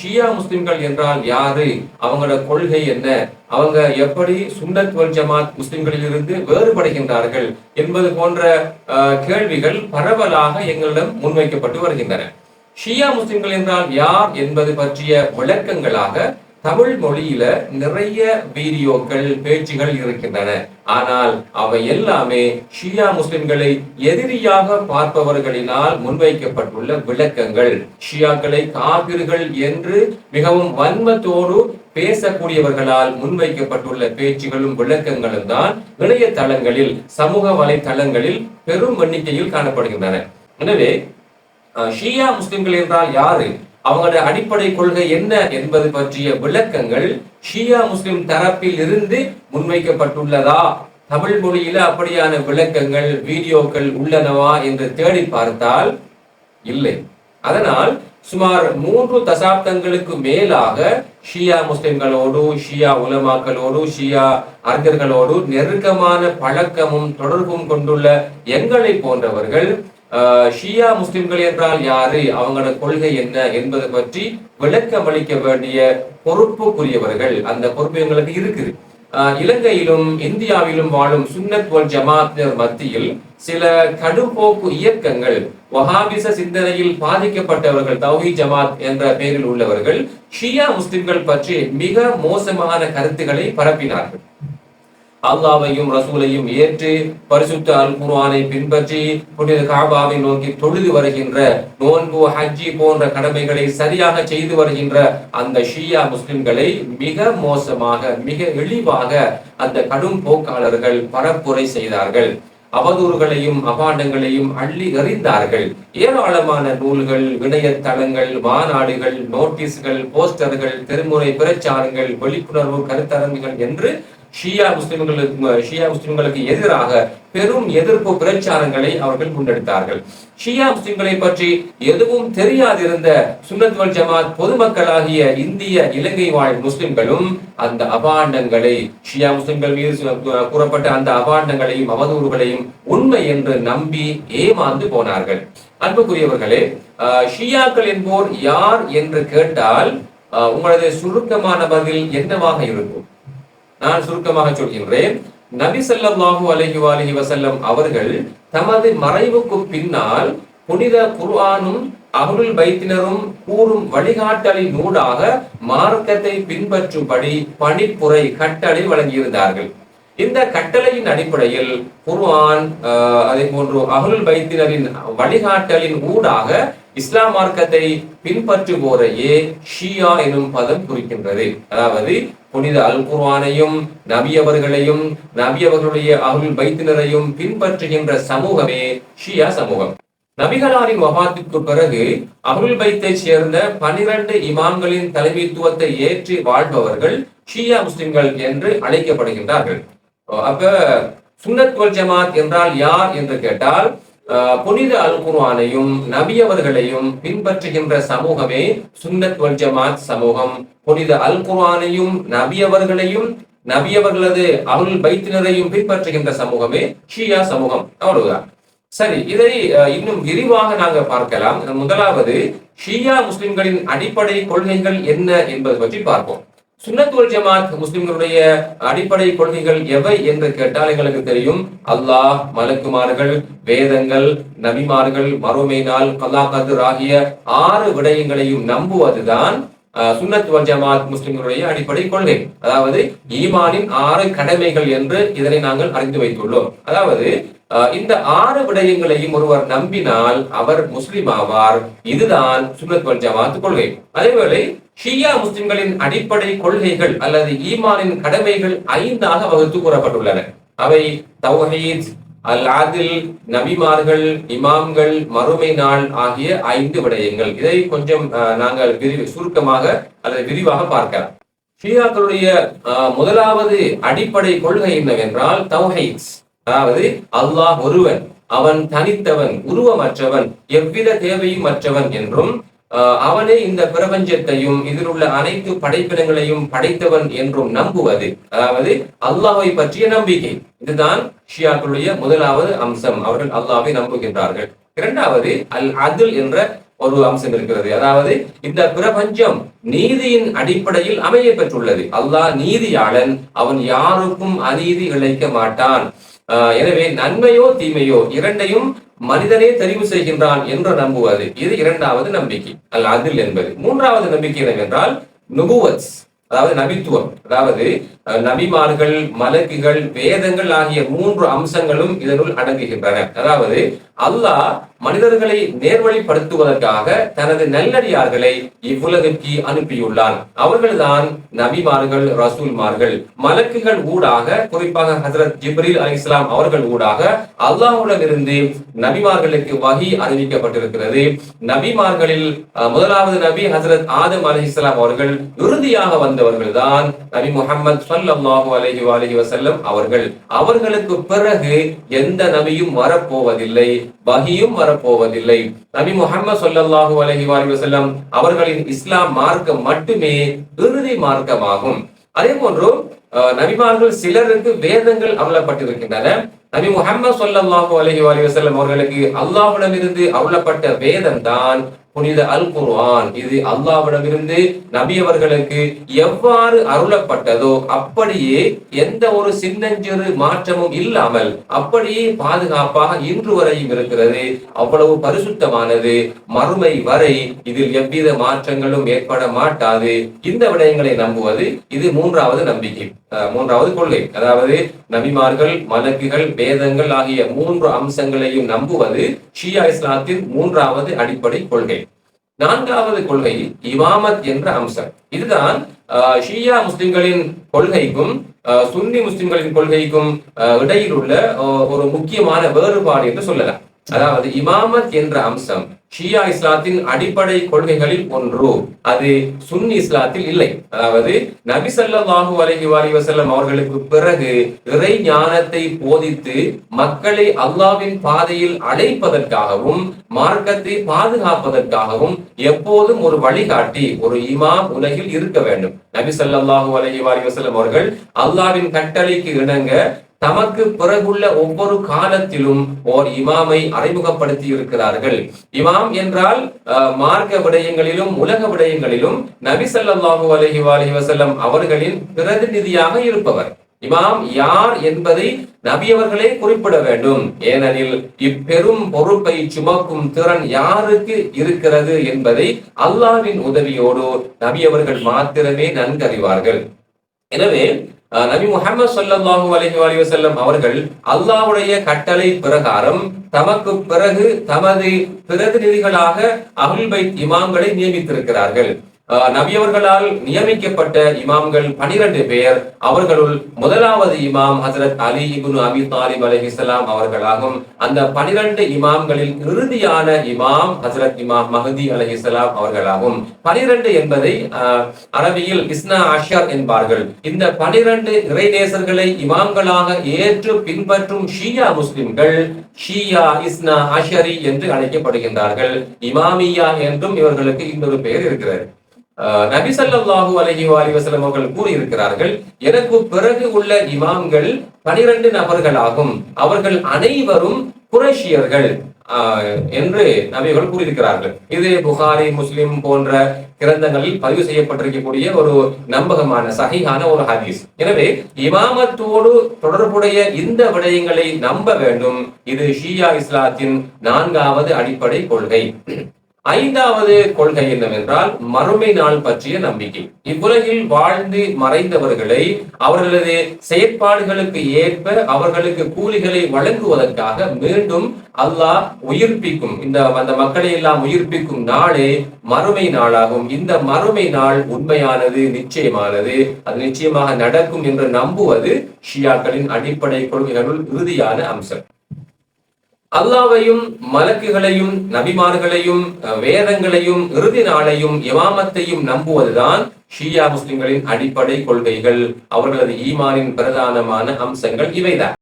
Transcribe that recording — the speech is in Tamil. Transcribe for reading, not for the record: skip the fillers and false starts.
ஷியா முஸ்லிம்கள் என்றால் யாரு, அவங்களோட கொள்கை என்ன, அவங்க எப்படி சுன்னத் வல் ஜமாத் முஸ்லிம்களில் இருந்து வேறுபடுகின்றார்கள் என்பது போன்ற கேள்விகள் பரவலாக எங்களிடம் முன்வைக்கப்பட்டு வருகின்றன. ஷியா முஸ்லிம்கள் என்றால் யார் என்பது பற்றிய விளக்கங்களாக தமிழ் மொழியில நிறைய வீடியோக்கள், பேச்சுகள் இருக்கின்றன. ஆனால் அவை எல்லாமே ஷியா முஸ்லிம்களை எதிரியாக பார்ப்பவர்களினால் முன்வைக்கப்பட்டுள்ள விளக்கங்கள். ஷியாக்களை காபிர்கள் என்று மிகவும் வன்மத்தோடு பேசக்கூடியவர்களால் முன்வைக்கப்பட்டுள்ள பேச்சுகளும் விளக்கங்களும் தான் இணையதளங்களில், சமூக வலைதளங்களில் பெரும் எண்ணிக்கையில் காணப்படுகின்றன. எனவே ஷியா முஸ்லிம்கள் என்றால் யாரு, அவங்களோட அடிப்படை கொள்கை என்ன என்பது பற்றிய விளக்கங்கள் ஷியா முஸ்லிம் தரப்பில் இருந்து முன்வைக்கப்பட்டுள்ளதா, தமிழ் மொழியில அப்படியான விளக்கங்கள், வீடியோக்கள் உள்ளனவா என்று தேடி பார்த்தால் இல்லை. அதனால் சுமார் 3 தசாப்தங்களுக்கு மேலாக ஷியா முஸ்லிம்களோடு, ஷியா உலமாக்களோடு, ஷியா அறிஞர்களோடு நெருக்கமான பழக்கமும் தொடர்பும் கொண்டுள்ள எங்களை போன்றவர்கள் ஷியா முஸ்லிம்கள் என்றால் யாரு, அவங்களோட கொள்கை என்ன என்பதை பற்றி விளக்கம் அளிக்க வேண்டிய பொறுப்புக்குரியவர்கள். அந்த பொறுப்பு எங்களுக்கு இருக்குது. இலங்கையிலும் இந்தியாவிலும் வாழும் சுன்னத் வல் ஜமாத்தினர் மத்தியில் சில கடும்போக்கு இயக்கங்கள், வஹாபிச சிந்தனையில் பாதிக்கப்பட்டவர்கள், தௌஹீத் ஜமாத் என்ற பெயரில் உள்ளவர்கள் ஷியா முஸ்லிம்கள் பற்றி மிக மோசமான கருத்துக்களை பரப்பினார்கள். அல்லாஹ்வையும் ரசூலையும் ஏற்று பரிசுத்த அல் குர்ஆனை பின்பற்றி புனித காபாவை நோக்கி தொழுது வருகின்ற, நோன்பு, ஹஜ்ஜி போன்ற கடமைகளை சரியாக செய்து வருகின்ற அந்த ஷியா முஸ்லிம்களை மிக மோசமாக, மிக இழிவாக அந்த கடும் போக்காளர்கள் பரப்புரை செய்தார்கள். அவதூறுகளையும் அபாண்டங்களையும் அள்ளி எறிந்தார்கள். ஏராளமான நூல்கள், இணையதளங்கள், மாநாடுகள், நோட்டீஸ்கள், போஸ்டர்கள், தெருமுறை பிரச்சாரங்கள், விழிப்புணர்வு கருத்தரங்குகள் என்று ஷியா முஸ்லிம்களுக்கு எதிராக பெரும் எதிர்ப்பு பிரச்சாரங்களை அவர்கள் முன்னெடுத்தார்கள். ஷியா முஸ்லிம்களை பற்றி எதுவும் தெரியாதிருந்த சுன்னத் வல் ஜமாத் பொதுமக்களாகிய இந்திய, இலங்கை வாழ் முஸ்லிம்களும் அந்த அபாண்டங்களை, ஷியா முஸ்லிம்கள் மீது கூறப்பட்ட அந்த அபாண்டங்களையும் அவதூறுகளையும் உண்மை என்று நம்பி ஏமாந்து போனார்கள். அன்புக்குரியவர்களே, ஷியாக்கள் என்போர் யார் என்று கேட்டால் உங்களது சுருக்கமான பதில் என்னவாக இருக்கும்? நான் சுருக்கமாக சொல்கின்றேன். நபி ஸல்லல்லாஹு அலைஹி வஸல்லம் அவர்கள் தமது மறைவுக்கு பின்னால் புனித குர்ஆனும் அஹ்லுல் பைத்தினரும் கூறும் வழிகாட்டலின் ஊடாக மார்க்கத்தை பின்பற்றும்படி பணிப்புரை, கட்டளை வழங்கியிருந்தார்கள். இந்த கட்டளையின் அடிப்படையில் குர்ஆன், அதே போன்று அஹ்லுல் பைத்தினரின் வழிகாட்டலின் ஊடாக இஸ்லாம் மார்க்கத்தை பின்பற்றுவோரையே ஷியா எனும் பதம் குறிக்கின்றது. அதாவது புனித அல் குர்ஆனையும் நபி அவர்களையும் நபி அவர்களுடைய அஹ்லுல் பைத்தினரையும் பின்பற்றுகின்ற சமூகமே ஷியா சமூகம். நபிகளாரின் வஃபாத்திற்கு பிறகு அஹ்லுல் பைத்தை சேர்ந்த 12 இமாம்களின் தலைமைத்துவத்தை ஏற்றி வாழ்பவர்கள் ஷியா முஸ்லிம்கள் என்று அழைக்கப்படுகின்றார்கள். அப்ப சுன்னத் வல் ஜமாத் என்றால் யார் என்று கேட்டால் புனித அல் குர்ஆனையும் நபி அவர்களையும் பின்பற்றுகின்ற சமூகமே சுன்னத் வல் ஜமாத் சமூகம். புனித அல் குர்ஆனையும் நபி அவர்களையும் நபி அவர்களது அஹ்லுல் பைத்தினரையும் பின்பற்றுகின்ற சமூகமே ஷியா சமூகம். அவ்வளவுதான். சரி, இதை இன்னும் விரிவாக நாங்க பார்க்கலாம். முதலாவது, ஷியா முஸ்லிம்களின் அடிப்படை கொள்கைகள் என்ன என்பது பற்றி பார்ப்போம். சுன்னத் வல் ஜமாத் முஸ்லிம்களுடைய அடிப்படை கொள்கைகள் எவை என்று கேட்டால் எங்களுக்கு தெரியும். அல்லாஹ், மலக்குமார்கள், வேதங்கள், நபிமார்கள், மறுமை நாள், கலா கத்ர் ஆகிய 6 விடயங்களையும் நம்புவதுதான் சுன்னத் வல் ஜமாத் முஸ்லிம்களுடைய அடிப்படை கொள்கை. அதாவது ஈமானின் 6 கடமைகள் என்று இதனை நாங்கள் அறிந்து வைத்துள்ளோம். அதாவது இந்த 6 விடயங்களையும் ஒருவர் நம்பினால் அவர் முஸ்லிம் ஆவார். இதுதான் சுன்னத் வல் ஜமாத் கொள்கை. அதேவேளை ஷியா முஸ்லிம்களின் அடிப்படை கொள்கைகள் அல்லது ஈமானின் கடமைகள் 5ஆக வகுத்து கூறப்பட்டுள்ளன. அவை தௌஹீத், அல் ஆதில், நபிமார்கள், இமாம்கள், மறுமை நாள் ஆகிய 5 விடயங்கள். இதை கொஞ்சம் நாங்கள் சுருக்கமாக அல்லது விரிவாக பார்க்கலாம். ஷியாக்களுடைய முதலாவது அடிப்படை கொள்கை என்னவென்றால் தௌஹீத். அதாவது அல்லாஹ் ஒருவன், அவன் தனித்தவன், உருவமற்றவன், எவ்வித தேவையும் அற்றவன் என்றும் அவனே இந்த பிரபஞ்சத்தையும் இதில் உள்ள அனைத்து படைப்பினங்களையும் படைத்தவன் என்றும் நம்புவது. அதாவது அல்லாஹ்வை பற்றிய நம்பிக்கை. இதுதான் ஷியாக்களுடைய முதலாவது அம்சம். அவர்கள் அல்லாஹ்வை நம்புகின்றார்கள். இரண்டாவது அல் அத்ல் என்ற ஒரு அம்சம் இருக்கிறது. அதாவது இந்த பிரபஞ்சம் நீதியின் அடிப்படையில் அமைய பெற்றுள்ளது. அல்லாஹ் நீதியாளன், அவன் யாருக்கும் அநீதி இழைக்க மாட்டான். எனவே நன்மையோ தீமையோ இரண்டையும் மனிதனே தெரிவு செய்கின்றான் என்று நம்புவது, இது இரண்டாவது நம்பிக்கை அல் அதில் என்பது. மூன்றாவது நம்பிக்கை என்னவென்றால் நுபுவத், அதாவது நபித்துவம். அதாவது நபிமார்கள், மலக்குகள், வேதங்கள் ஆகிய மூன்று அம்சங்களும் இதனுள் அடங்குகின்றன. அதாவது அல்லாஹ் மனிதர்களை நேர்வழிப்படுத்துவதற்காக தனது நல்லடியார்களை இவ்வுலகிற்கு அனுப்பியுள்ளான். அவர்கள்தான் நபிமார்கள், ரசூல்மார்கள். மலக்குகள் ஊடாக, குறிப்பாக ஹஜ்ரத் ஜிப்ரீல் அலைஹிஸ்ஸலாம் அவர்கள் ஊடாக அல்லாஹ்விடம் இருந்து நபிமார்களுக்கு வஹி அறிவிக்கப்பட்டிருக்கிறது. நபிமார்களில் முதலாவது நபி ஹஜ்ரத் ஆதம் அலைஹிஸ்ஸலாம் அவர்கள். இறுதியாக வந்தவர்கள் தான் நபி முஹம்மது ஸல்லல்லாஹு அலைஹி வஸல்லம் அவர்கள். அவர்களுக்கு பிறகு எந்த நபியும் வரப்போவதில்லை, வஹியும் வரப்போவதில்லை. நபி முஹம்மது ஸல்லல்லாஹு அலைஹி வஸல்லம் அவர்களின் இஸ்லாம் மார்க்கம் மட்டுமே இறுதி மார்க்கமாகும். அதே போன்று நபிமார்கள் சிலருக்கு வேதங்கள் அருளப்பட்டிருக்கின்றன. நபி முஹம்மது ஸல்லல்லாஹு அலைஹி வஸல்லம் அவர்களுக்கு அல்லாஹ்விடமிருந்து அருளப்பட்ட வேதம் தான் புனித அல் குர்ஆன். இது அல்லாஹ்விடமிருந்து நபி அவர்களுக்கு எவ்வாறு அருளப்பட்டதோ அப்படியே எந்த ஒரு சின்னஞ்சிறு மாற்றமும் இல்லாமல் அப்படியே பாதுகாப்பாக இன்று வரையும் இருக்கிறது. அவ்வளவு பரிசுத்தமானது. மறுமை வரை இதில் எவ்வித மாற்றங்களும் ஏற்பட மாட்டாது. இந்த விடயங்களை நம்புவது இது மூன்றாவது நம்பிக்கை, மூன்றாவது கொள்கை. அதாவது நபிமார்கள், மலக்குகள், வேதங்கள் ஆகிய மூன்று அம்சங்களையும் நம்புவது ஷியா இஸ்லாத்தின் மூன்றாவது அடிப்படை கொள்கை. நான்காவது கொள்கை இமாமத் என்ற அம்சம். இதுதான் ஷியா முஸ்லிம்களின் கொள்கைக்கும் சுன்னி முஸ்லிம்களின் கொள்கைக்கும் இடையில் உள்ள ஒரு முக்கியமான வேறுபாடு என்று சொல்லலாம். அதாவது இமாமத் என்ற அம்சம் ஷியா இஸ்லாத்தின் அடிப்படை கொள்கைகளில் ஒன்று, அது சுன்னி இஸ்லாத்தில் இல்லை. அதாவது நபி ஸல்லல்லாஹு அலைஹி வஸல்லம் அவர்களுக்கு பிறகு இறை ஞானத்தை போதித்து மக்களை அல்லாஹ்வின் பாதையில் அழைப்பதற்காகவும் மார்க்கத்தை பாதுகாப்பதற்காகவும் எப்போதும் ஒரு வழிகாட்டி, ஒரு இமாம் உலகில் இருக்க வேண்டும். நபி ஸல்லல்லாஹு அலைஹி வஸல்லம் அவர்கள் அல்லாஹ்வின் கட்டளைக்கு இணங்க தமக்கு பிறகுள்ள ஒவ்வொரு காலத்திலும் ஓர் இமாமை அறிமுகப்படுத்தி இருக்கிறார்கள். இமாம் என்றால் மார்க்க விடயங்களிலும் உலக விடயங்களிலும் நபி ஸல்லல்லாஹு அலைஹி வஸல்லம் அவர்களின் பிரதிநிதியாக இருப்பவர். இமாம் யார் என்பதை நபி அவர்களே குறிப்பிட வேண்டும். ஏனெனில் இப்பெரும் பொறுப்பை சுமக்கும் திறன் யாருக்கு இருக்கிறது என்பதை அல்லாஹ்வின் உதவியோடு நபி அவர்கள் மாத்திரமே நன்கறிவார்கள். எனவே நபி முஹம்மது ஸல்லல்லாஹு அலைஹி வஸல்லம் அவர்கள் அல்லாஹ்வுடைய கட்டளை பிரகாரம் தமக்கு பிறகு தமது பிரதிநிதிகளாக அஹ்லுல் பைத் இமாம்களை நியமித்திருக்கிறார்கள். நபி அவர்களால் நியமிக்கப்பட்ட இமாம்கள் 12 பேர். அவர்களுள் முதலாவது இமாம் ஹஜ்ரத் அலி இப்னு அபி தாலிப் அலைஹிஸ்ஸலாம் அவர்களாகும். அந்த 12 இமாம்களில் இறுதியான இமாம் ஹஜ்ரத் இமாம் மஹ்தி அலைஹிஸ்ஸலாம் அவர்களாகும். 12 என்பதை அரபியில் இஸ்னா அஷர் என்பார்கள். இந்த 12 இறைநேசர்களை இமாம்களாக ஏற்று பின்பற்றும் ஷியா முஸ்லிம்கள் ஷியா இஸ்னா அஷரி என்று அழைக்கப்படுகின்றார்கள். இமாமியா என்றும் இவர்களுக்கு இன்னொரு பெயர் இருக்கிறது. நபி ஸல்லல்லாஹு அலைஹி வஸல்லம் அவர்கள் கூறியிருக்கிறார்கள், எனக்கு பிறகு உள்ள இமாம்கள் 12 நபர்களாகும். அவர்கள் அனைவரும் குறைஷியர்கள் என்று நபிகள் கூறியிருக்கிறார்கள். இது புகாரி, முஸ்லிம் போன்ற கிரந்தங்களில் பதிவு செய்யப்பட்டிருக்கக்கூடிய ஒரு நம்பகமான சஹீஹான ஒரு ஹதீஸ். எனவே இமாமத்தோடு தொடர்புடைய இந்த விடயங்களை நம்ப வேண்டும். இது ஷியா இஸ்லாத்தின் நான்காவது அடிப்படை கொள்கை. ஐந்தாவது கொள்கை என்னவென்றால் மறுமை நாள் பற்றிய நம்பிக்கை. இவ்வுலகில் வாழ்ந்து மறைந்தவர்களை அவர்களது செயற்பாடுகளுக்கு ஏற்ப அவர்களுக்கு கூலிகளை வழங்குவதற்காக மீண்டும் அல்லாஹ் உயிர்ப்பிக்கும், அந்த மக்களை எல்லாம் உயிர்ப்பிக்கும் நாளே மறுமை நாளாகும். இந்த மறுமை நாள் உண்மையானது, நிச்சயமானது, அது நிச்சயமாக நடக்கும் என்று நம்புவது ஷியாக்களின் அடிப்படை கொள்கைகளுள் இறுதியான அம்சம். அல்லாஹ்வையும் மலக்குகளையும் நபிமார்களையும் வேதங்களையும் இறுதி நாளையும் இமாமத்தையும் நம்புவதுதான் ஷியா முஸ்லிம்களின் அடிப்படை கொள்கைகள். அவர்களது ஈமானின் பிரதானமான அம்சங்கள் இவைதான்.